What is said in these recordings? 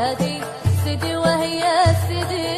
ولادي سيدي وهي سيدي.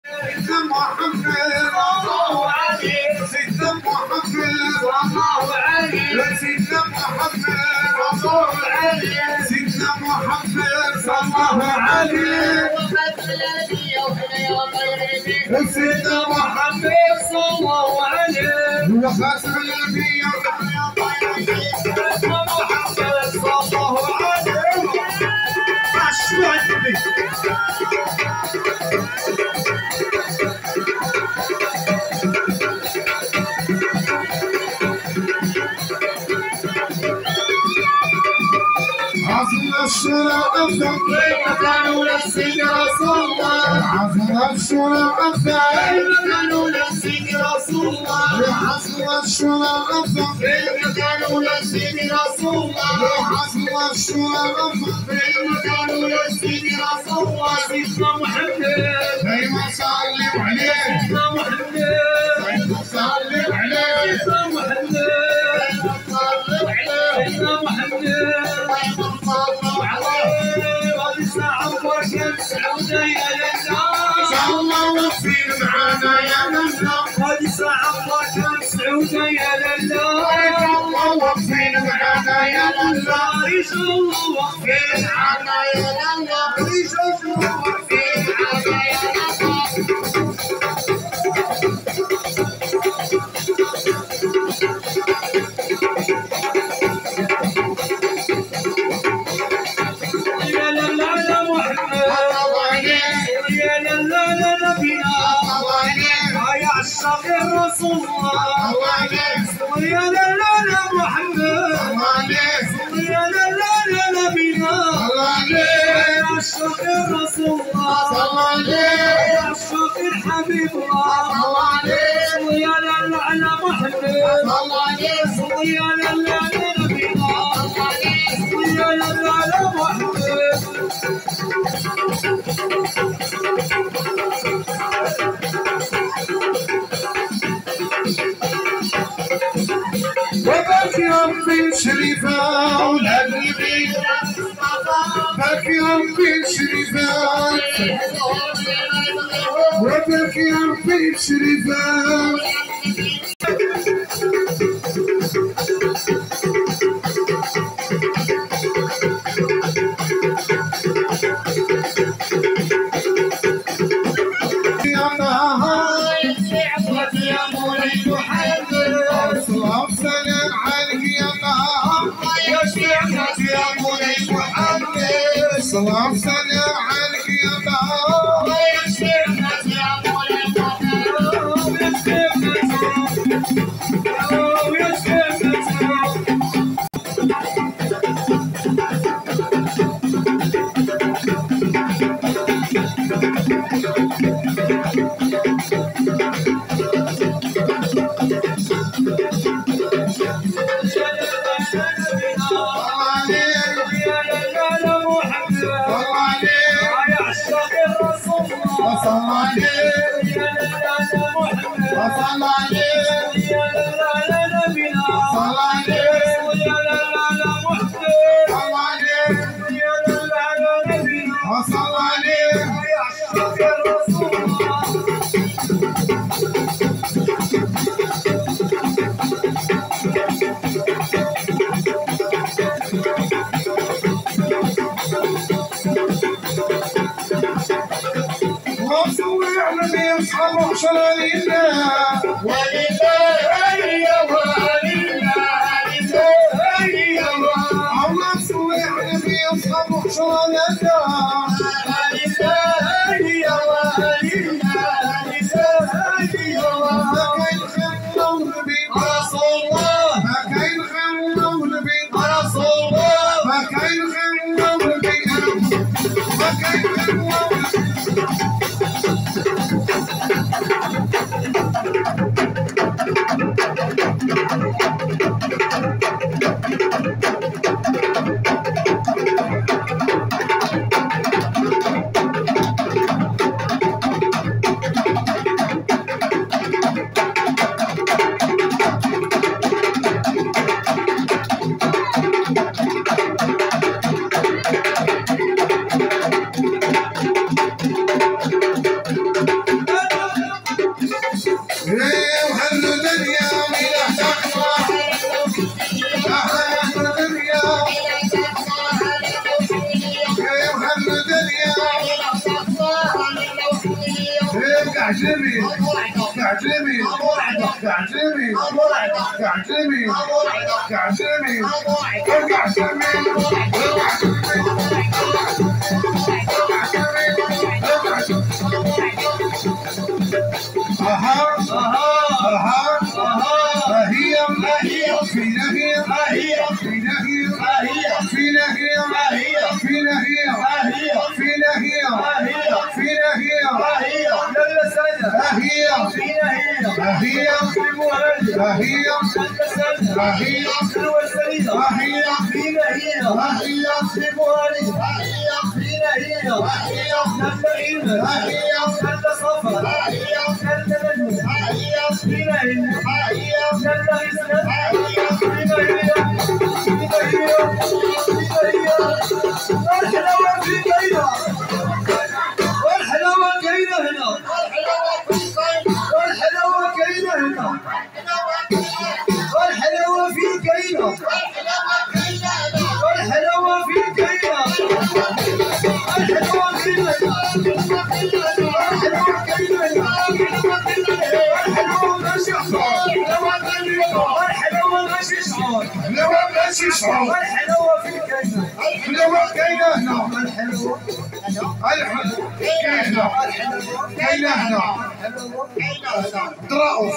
سيدنا محمد الله عليه، سيدنا محمد الله عليه، سيدنا محمد الله عليه، سيدنا محمد الله عليه، سيدنا محمد صلى الله عليه، وخاتم الانبياء سيدنا محمد صلى الله عليه. عشوا النبي عظم الشرع أفضل كانوا نفسك رسول الله، عظم الشرع أفضل كانوا نفسك رسول الله، عظم الشرع أفضل كانوا نفسك رسول الله، عظم الشرع أفضل كانوا نفسك رسول الله. سيدنا محمد دايما صلي عليه، سيدنا محمد دايما صلي عليه، سيدنا محمد دايما صلي عليه، سيدنا محمد صلى الله وقفين معانا يا للا هذه ساعة الله كان سعودة يا للا بارك الله وقفين معانا يا للا رجال الله وقفين معانا يا للا رجال الله وقفين معانا يا للا يا للا يا محمد يا للا يا نبينا يا عشاق الرسول الله يا للا يا محمد يا للا يا نبينا يا عشاق الرسول الله يا عشاق الحبيب الله يا للا على محمد يا للا يا نبينا يا للا على محمد وباكي ربي شريفة أولاد البيت باكي ربي شريفة وباكي ربي شريفة سلام سلام عليك يا بابا يا شيخنا يا مولانا يا شيخنا والحلاوة كاينة هنا ماشي شعور الحلاوه في الكاينه الحلاوه كاينه هنا الحلاوه كاينه هنا دراوف